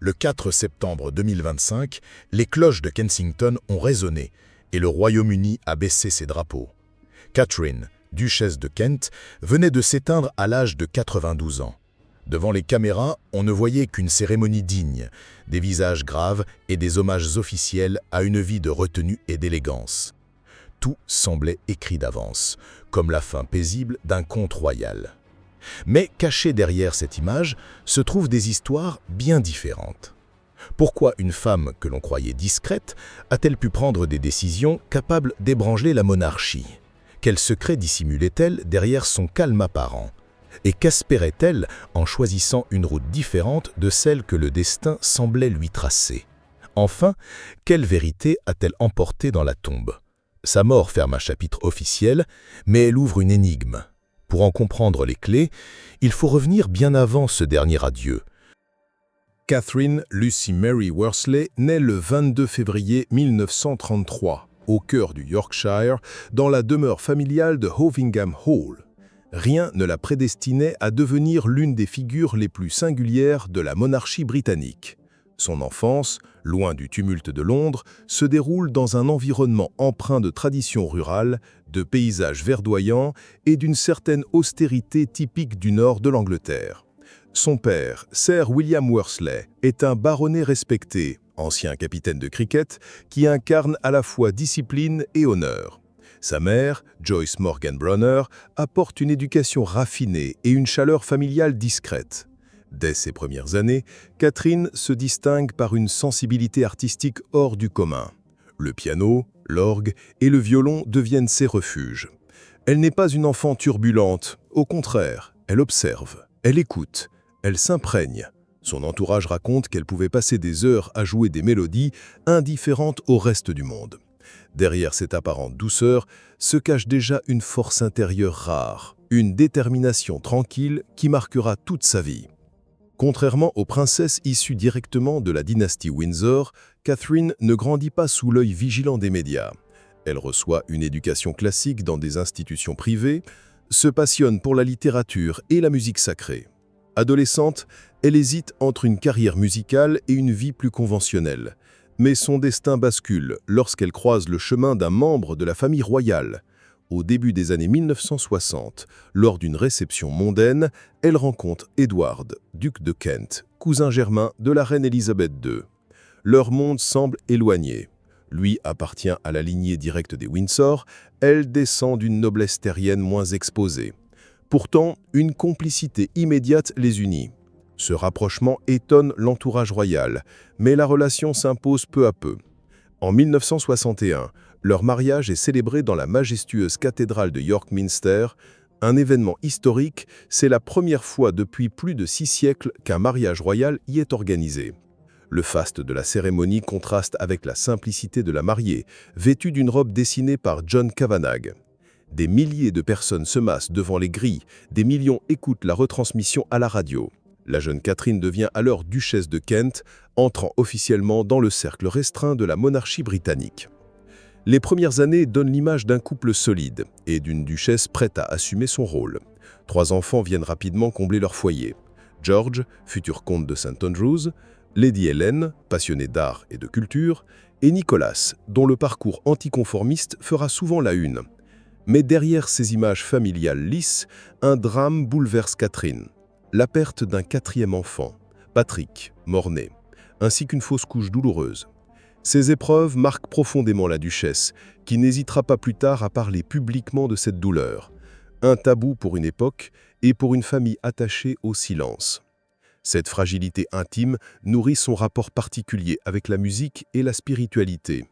Le 4 septembre 2025, les cloches de Kensington ont résonné et le Royaume-Uni a baissé ses drapeaux. Catherine, duchesse de Kent, venait de s'éteindre à l'âge de 92 ans. Devant les caméras, on ne voyait qu'une cérémonie digne, des visages graves et des hommages officiels à une vie de retenue et d'élégance. Tout semblait écrit d'avance, comme la fin paisible d'un conte royal. Mais cachées derrière cette image se trouvent des histoires bien différentes. Pourquoi une femme que l'on croyait discrète a-t-elle pu prendre des décisions capables d'ébranler la monarchie? Quel secret dissimulait-elle derrière son calme apparent? Et qu'espérait-elle en choisissant une route différente de celle que le destin semblait lui tracer? Enfin, quelle vérité a-t-elle emporté dans la tombe? Sa mort ferme un chapitre officiel, mais elle ouvre une énigme. Pour en comprendre les clés, il faut revenir bien avant ce dernier adieu. Catherine Lucy Mary Worsley naît le 22 février 1933, au cœur du Yorkshire, dans la demeure familiale de Hovingham Hall. Rien ne la prédestinait à devenir l'une des figures les plus singulières de la monarchie britannique. Son enfance, loin du tumulte de Londres, se déroule dans un environnement empreint de traditions rurales, de paysages verdoyants et d'une certaine austérité typique du nord de l'Angleterre. Son père, Sir William Worsley, est un baronnet respecté, ancien capitaine de cricket, qui incarne à la fois discipline et honneur. Sa mère, Joyce Morgan Brunner, apporte une éducation raffinée et une chaleur familiale discrète. Dès ses premières années, Catherine se distingue par une sensibilité artistique hors du commun. Le piano, l'orgue et le violon deviennent ses refuges. Elle n'est pas une enfant turbulente, au contraire, elle observe, elle écoute, elle s'imprègne. Son entourage raconte qu'elle pouvait passer des heures à jouer des mélodies indifférentes au reste du monde. Derrière cette apparente douceur se cache déjà une force intérieure rare, une détermination tranquille qui marquera toute sa vie. Contrairement aux princesses issues directement de la dynastie Windsor, Catherine ne grandit pas sous l'œil vigilant des médias. Elle reçoit une éducation classique dans des institutions privées, se passionne pour la littérature et la musique sacrée. Adolescente, elle hésite entre une carrière musicale et une vie plus conventionnelle. Mais son destin bascule lorsqu'elle croise le chemin d'un membre de la famille royale. Au début des années 1960, lors d'une réception mondaine, elle rencontre Edward, duc de Kent, cousin germain de la reine Élisabeth II. Leur monde semble éloigné. Lui appartient à la lignée directe des Windsor, elle descend d'une noblesse terrienne moins exposée. Pourtant, une complicité immédiate les unit. Ce rapprochement étonne l'entourage royal, mais la relation s'impose peu à peu. En 1961, leur mariage est célébré dans la majestueuse cathédrale de York Minster. Un événement historique, c'est la première fois depuis plus de 6 siècles qu'un mariage royal y est organisé. Le faste de la cérémonie contraste avec la simplicité de la mariée, vêtue d'une robe dessinée par John Kavanagh. Des milliers de personnes se massent devant les grilles, des millions écoutent la retransmission à la radio. La jeune Catherine devient alors duchesse de Kent, entrant officiellement dans le cercle restreint de la monarchie britannique. Les premières années donnent l'image d'un couple solide et d'une duchesse prête à assumer son rôle. 3 enfants viennent rapidement combler leur foyer. George, futur comte de St Andrews, Lady Helen, passionnée d'art et de culture, et Nicholas, dont le parcours anticonformiste fera souvent la une. Mais derrière ces images familiales lisses, un drame bouleverse Catherine. La perte d'un 4e enfant, Patrick, mort-né, ainsi qu'une fausse couche douloureuse. Ces épreuves marquent profondément la duchesse, qui n'hésitera pas plus tard à parler publiquement de cette douleur. Un tabou pour une époque et pour une famille attachée au silence. Cette fragilité intime nourrit son rapport particulier avec la musique et la spiritualité.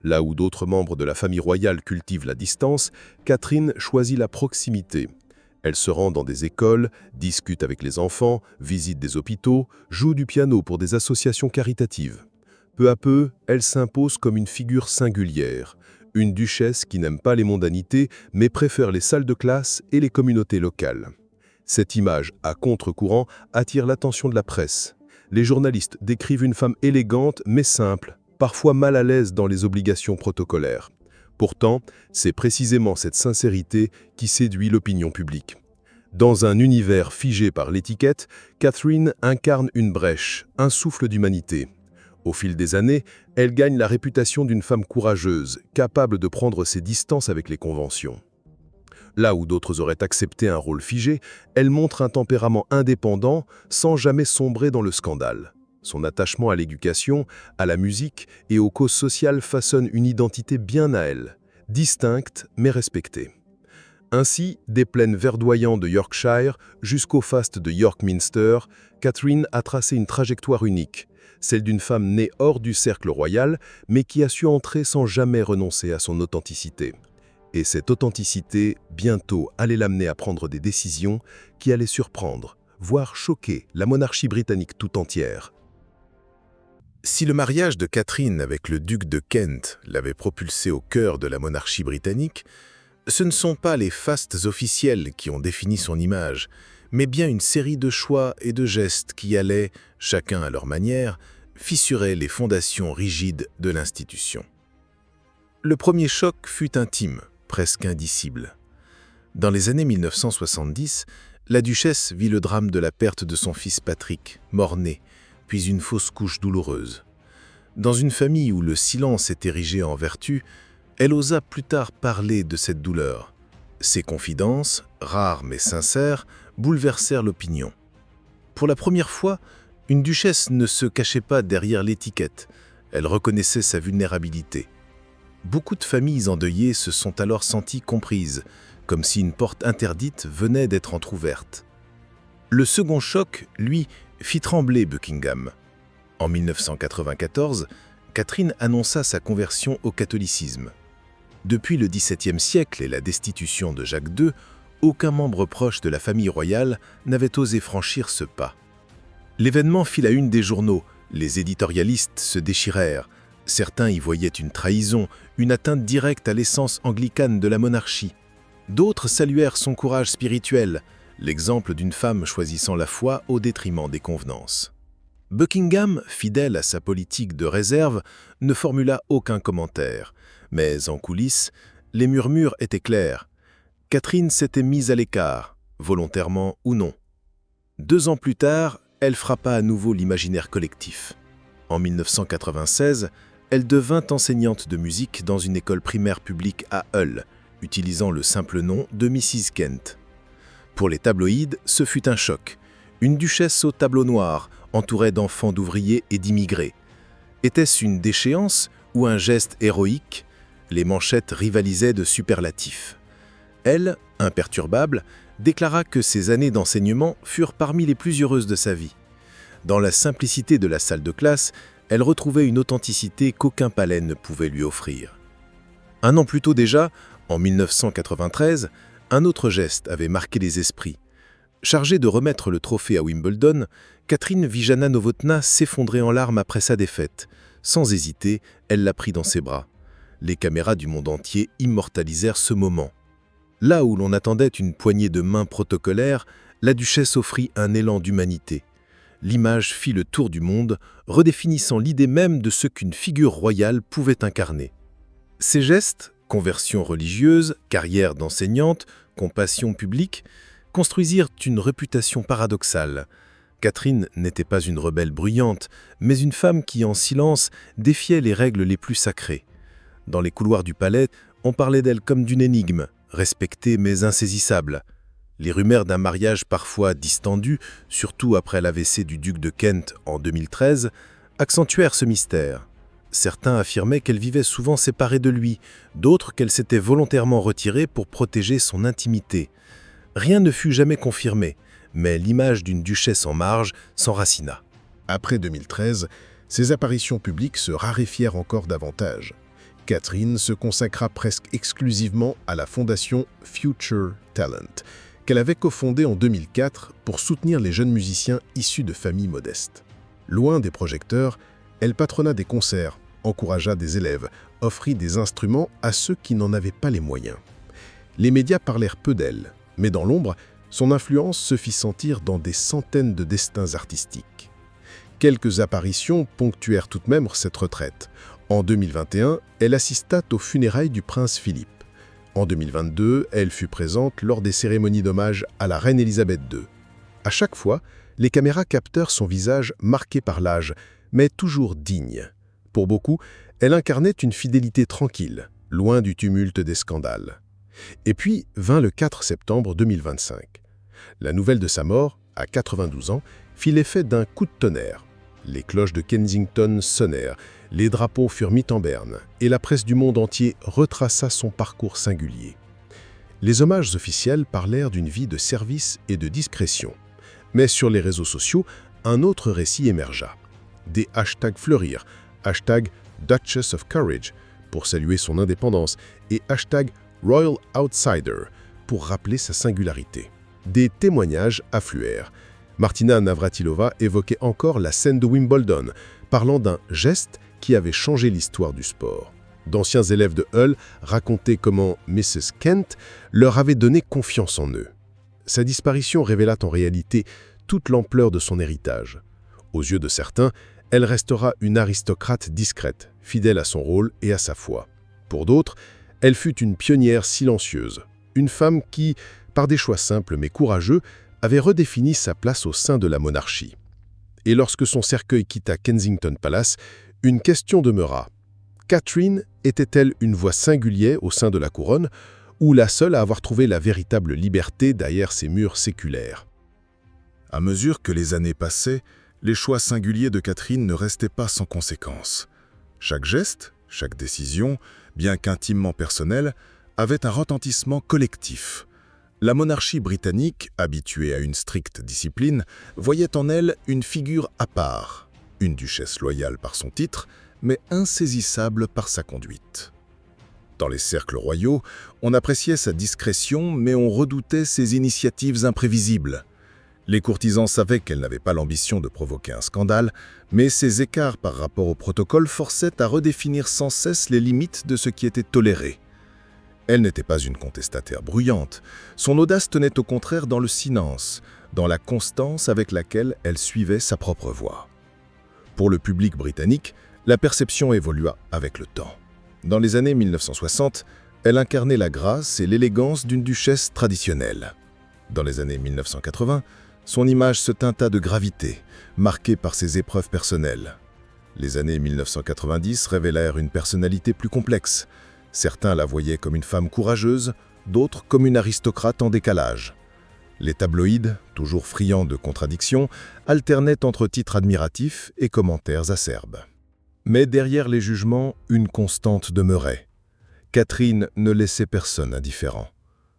Là où d'autres membres de la famille royale cultivent la distance, Catherine choisit la proximité. Elle se rend dans des écoles, discute avec les enfants, visite des hôpitaux, joue du piano pour des associations caritatives. Peu à peu, elle s'impose comme une figure singulière, une duchesse qui n'aime pas les mondanités, mais préfère les salles de classe et les communautés locales. Cette image, à contre-courant, attire l'attention de la presse. Les journalistes décrivent une femme élégante mais simple, parfois mal à l'aise dans les obligations protocolaires. Pourtant, c'est précisément cette sincérité qui séduit l'opinion publique. Dans un univers figé par l'étiquette, Catherine incarne une brèche, un souffle d'humanité. Au fil des années, elle gagne la réputation d'une femme courageuse, capable de prendre ses distances avec les conventions. Là où d'autres auraient accepté un rôle figé, elle montre un tempérament indépendant sans jamais sombrer dans le scandale. Son attachement à l'éducation, à la musique et aux causes sociales façonne une identité bien à elle, distincte mais respectée. Ainsi, des plaines verdoyantes de Yorkshire jusqu'au faste de York Minster, Catherine a tracé une trajectoire unique, celle d'une femme née hors du cercle royal, mais qui a su entrer sans jamais renoncer à son authenticité. Et cette authenticité, bientôt, allait l'amener à prendre des décisions qui allaient surprendre, voire choquer la monarchie britannique tout entière. Si le mariage de Catherine avec le duc de Kent l'avait propulsée au cœur de la monarchie britannique, ce ne sont pas les fastes officiels qui ont défini son image, mais bien une série de choix et de gestes qui allaient, chacun à leur manière, fissurer les fondations rigides de l'institution. Le premier choc fut intime, presque indicible. Dans les années 1970, la duchesse vit le drame de la perte de son fils Patrick, mort-né, puis une fausse couche douloureuse. Dans une famille où le silence est érigé en vertu, elle osa plus tard parler de cette douleur. Ses confidences, rares mais sincères, bouleversèrent l'opinion. Pour la première fois, une duchesse ne se cachait pas derrière l'étiquette. Elle reconnaissait sa vulnérabilité. Beaucoup de familles endeuillées se sont alors senties comprises, comme si une porte interdite venait d'être entr'ouverte. Le second choc, lui, fit trembler Buckingham. En 1994, Catherine annonça sa conversion au catholicisme. Depuis le XVIIe siècle et la destitution de Jacques II, aucun membre proche de la famille royale n'avait osé franchir ce pas. L'événement fit la une des journaux, les éditorialistes se déchirèrent. Certains y voyaient une trahison, une atteinte directe à l'essence anglicane de la monarchie. D'autres saluèrent son courage spirituel, l'exemple d'une femme choisissant la foi au détriment des convenances. Buckingham, fidèle à sa politique de réserve, ne formula aucun commentaire. Mais en coulisses, les murmures étaient clairs. Catherine s'était mise à l'écart, volontairement ou non. 2 ans plus tard, elle frappa à nouveau l'imaginaire collectif. En 1996, elle devint enseignante de musique dans une école primaire publique à Hull, utilisant le simple nom de Mrs. Kent. Pour les tabloïds, ce fut un choc. Une duchesse au tableau noir, entourée d'enfants d'ouvriers et d'immigrés. Était-ce une déchéance ou un geste héroïque? Les manchettes rivalisaient de superlatifs. Elle, imperturbable, déclara que ses années d'enseignement furent parmi les plus heureuses de sa vie. Dans la simplicité de la salle de classe, elle retrouvait une authenticité qu'aucun palais ne pouvait lui offrir. 1 an plus tôt déjà, en 1993, un autre geste avait marqué les esprits. Chargée de remettre le trophée à Wimbledon, Catherine vit Jana Novotná s'effondrer en larmes après sa défaite. Sans hésiter, elle la prit dans ses bras. Les caméras du monde entier immortalisèrent ce moment. Là où l'on attendait une poignée de mains protocolaires, la duchesse offrit un élan d'humanité. L'image fit le tour du monde, redéfinissant l'idée même de ce qu'une figure royale pouvait incarner. Ces gestes, conversion religieuse, carrière d'enseignante, compassion publique, construisirent une réputation paradoxale. Catherine n'était pas une rebelle bruyante, mais une femme qui, en silence, défiait les règles les plus sacrées. Dans les couloirs du palais, on parlait d'elle comme d'une énigme, respectée mais insaisissable. Les rumeurs d'un mariage parfois distendu, surtout après l'AVC du duc de Kent en 2013, accentuèrent ce mystère. Certains affirmaient qu'elle vivait souvent séparée de lui, d'autres qu'elle s'était volontairement retirée pour protéger son intimité. Rien ne fut jamais confirmé, mais l'image d'une duchesse en marge s'enracina. Après 2013, ses apparitions publiques se raréfièrent encore davantage. Catherine se consacra presque exclusivement à la fondation Future Talent, qu'elle avait cofondée en 2004 pour soutenir les jeunes musiciens issus de familles modestes. Loin des projecteurs, elle patronna des concerts, encouragea des élèves, offrit des instruments à ceux qui n'en avaient pas les moyens. Les médias parlèrent peu d'elle, mais dans l'ombre, son influence se fit sentir dans des centaines de destins artistiques. Quelques apparitions ponctuèrent tout de même cette retraite. En 2021, elle assista aux funérailles du prince Philippe. En 2022, elle fut présente lors des cérémonies d'hommage à la reine Elisabeth II. À chaque fois, les caméras captèrent son visage marqué par l'âge, mais toujours digne. Pour beaucoup, elle incarnait une fidélité tranquille, loin du tumulte des scandales. Et puis vint le 4 septembre 2025. La nouvelle de sa mort, à 92 ans, fit l'effet d'un coup de tonnerre. Les cloches de Kensington sonnèrent, les drapeaux furent mis en berne, et la presse du monde entier retraça son parcours singulier. Les hommages officiels parlèrent d'une vie de service et de discrétion. Mais sur les réseaux sociaux, un autre récit émergea. Des hashtags fleurirent, hashtag Duchess of Courage pour saluer son indépendance et hashtag Royal Outsider pour rappeler sa singularité. Des témoignages affluèrent. Martina Navratilova évoquait encore la scène de Wimbledon, parlant d'un geste qui avait changé l'histoire du sport. D'anciens élèves de Hull racontaient comment Mrs. Kent leur avait donné confiance en eux. Sa disparition révéla en réalité toute l'ampleur de son héritage. Aux yeux de certains, elle restera une aristocrate discrète, fidèle à son rôle et à sa foi. Pour d'autres, elle fut une pionnière silencieuse, une femme qui, par des choix simples mais courageux, avait redéfini sa place au sein de la monarchie. Et lorsque son cercueil quitta Kensington Palace, une question demeura. Catherine était-elle une voix singulière au sein de la couronne, ou la seule à avoir trouvé la véritable liberté derrière ces murs séculaires? À mesure que les années passaient, les choix singuliers de Catherine ne restaient pas sans conséquences. Chaque geste, chaque décision, bien qu'intimement personnelle, avait un retentissement collectif. La monarchie britannique, habituée à une stricte discipline, voyait en elle une figure à part, une duchesse loyale par son titre, mais insaisissable par sa conduite. Dans les cercles royaux, on appréciait sa discrétion, mais on redoutait ses initiatives imprévisibles. Les courtisans savaient qu'elle n'avait pas l'ambition de provoquer un scandale, mais ses écarts par rapport au protocole forçaient à redéfinir sans cesse les limites de ce qui était toléré. Elle n'était pas une contestataire bruyante. Son audace tenait au contraire dans le silence, dans la constance avec laquelle elle suivait sa propre voie. Pour le public britannique, la perception évolua avec le temps. Dans les années 1960, elle incarnait la grâce et l'élégance d'une duchesse traditionnelle. Dans les années 1980, son image se teinta de gravité, marquée par ses épreuves personnelles. Les années 1990 révélèrent une personnalité plus complexe. Certains la voyaient comme une femme courageuse, d'autres comme une aristocrate en décalage. Les tabloïds, toujours friands de contradictions, alternaient entre titres admiratifs et commentaires acerbes. Mais derrière les jugements, une constante demeurait. Catherine ne laissait personne indifférent.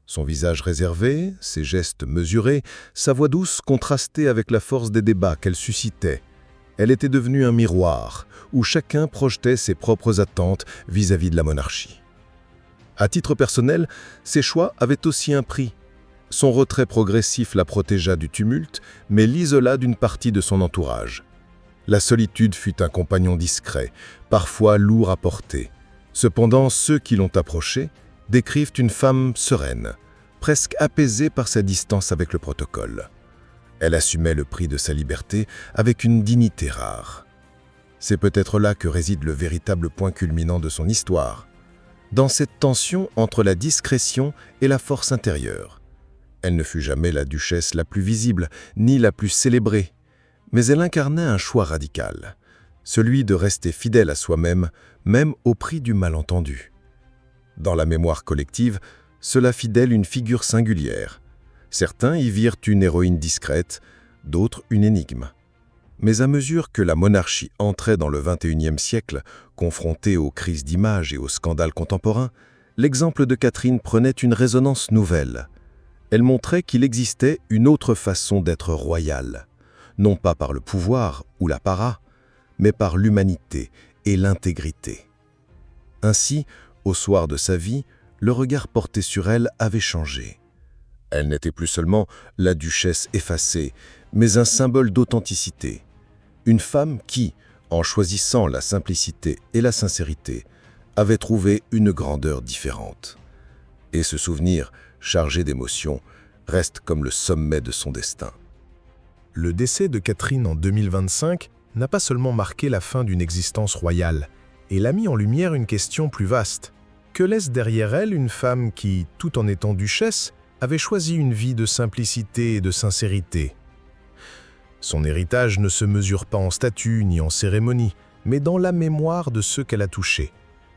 Son visage réservé, ses gestes mesurés, sa voix douce contrastaient avec la force des débats qu'elle suscitait. Elle était devenue un miroir, où chacun projetait ses propres attentes vis-à-vis de la monarchie. À titre personnel, ses choix avaient aussi un prix. Son retrait progressif la protégea du tumulte, mais l'isola d'une partie de son entourage. La solitude fut un compagnon discret, parfois lourd à porter. Cependant, ceux qui l'ont approchée décrivent une femme sereine, presque apaisée par sa distance avec le protocole. Elle assumait le prix de sa liberté avec une dignité rare. C'est peut-être là que réside le véritable point culminant de son histoire, dans cette tension entre la discrétion et la force intérieure. Elle ne fut jamais la duchesse la plus visible, ni la plus célébrée, mais elle incarnait un choix radical, celui de rester fidèle à soi-même, même au prix du malentendu. Dans la mémoire collective, cela fit d'elle une figure singulière. Certains y virent une héroïne discrète, d'autres une énigme. Mais à mesure que la monarchie entrait dans le XXIe siècle, confrontée aux crises d'image et aux scandales contemporains, l'exemple de Catherine prenait une résonance nouvelle. Elle montrait qu'il existait une autre façon d'être royale, non pas par le pouvoir ou l'apparat, mais par l'humanité et l'intégrité. Ainsi, au soir de sa vie, le regard porté sur elle avait changé. Elle n'était plus seulement la duchesse effacée, mais un symbole d'authenticité. Une femme qui, en choisissant la simplicité et la sincérité, avait trouvé une grandeur différente. Et ce souvenir, chargé d'émotions, reste comme le sommet de son destin. Le décès de Catherine en 2025 n'a pas seulement marqué la fin d'une existence royale, il a mis en lumière une question plus vaste. Que laisse derrière elle une femme qui, tout en étant duchesse, avait choisi une vie de simplicité et de sincérité? Son héritage ne se mesure pas en statut ni en cérémonie, mais dans la mémoire de ceux qu'elle a touchés.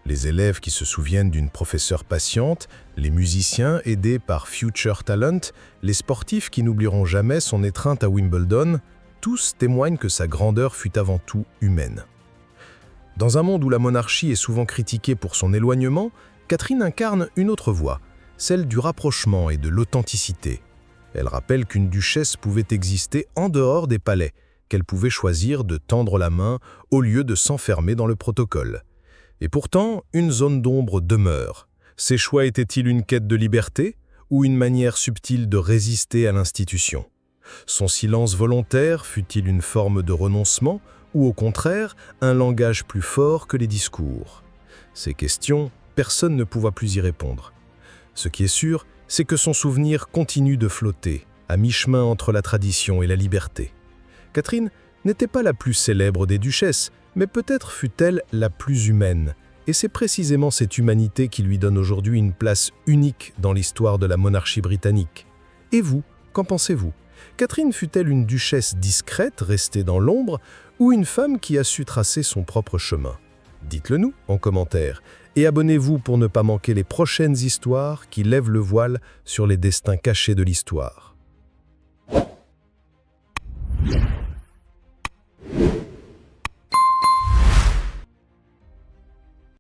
Les élèves qui se souviennent d'une professeure patiente, les musiciens aidés par Future Talent, les sportifs qui n'oublieront jamais son étreinte à Wimbledon, tous témoignent que sa grandeur fut avant tout humaine. Dans un monde où la monarchie est souvent critiquée pour son éloignement, Catherine incarne une autre voie, celle du rapprochement et de l'authenticité. Elle rappelle qu'une duchesse pouvait exister en dehors des palais, qu'elle pouvait choisir de tendre la main au lieu de s'enfermer dans le protocole. Et pourtant, une zone d'ombre demeure. Ses choix étaient-ils une quête de liberté ou une manière subtile de résister à l'institution? Son silence volontaire fut-il une forme de renoncement ou au contraire un langage plus fort que les discours? Ces questions, personne ne pouvait plus y répondre. Ce qui est sûr, c'est que son souvenir continue de flotter, à mi-chemin entre la tradition et la liberté. Catherine n'était pas la plus célèbre des duchesses, mais peut-être fut-elle la plus humaine, et c'est précisément cette humanité qui lui donne aujourd'hui une place unique dans l'histoire de la monarchie britannique. Et vous, qu'en pensez-vous? Catherine fut-elle une duchesse discrète, restée dans l'ombre, ou une femme qui a su tracer son propre chemin? Dites-le nous en commentaire, et abonnez-vous pour ne pas manquer les prochaines histoires qui lèvent le voile sur les destins cachés de l'histoire.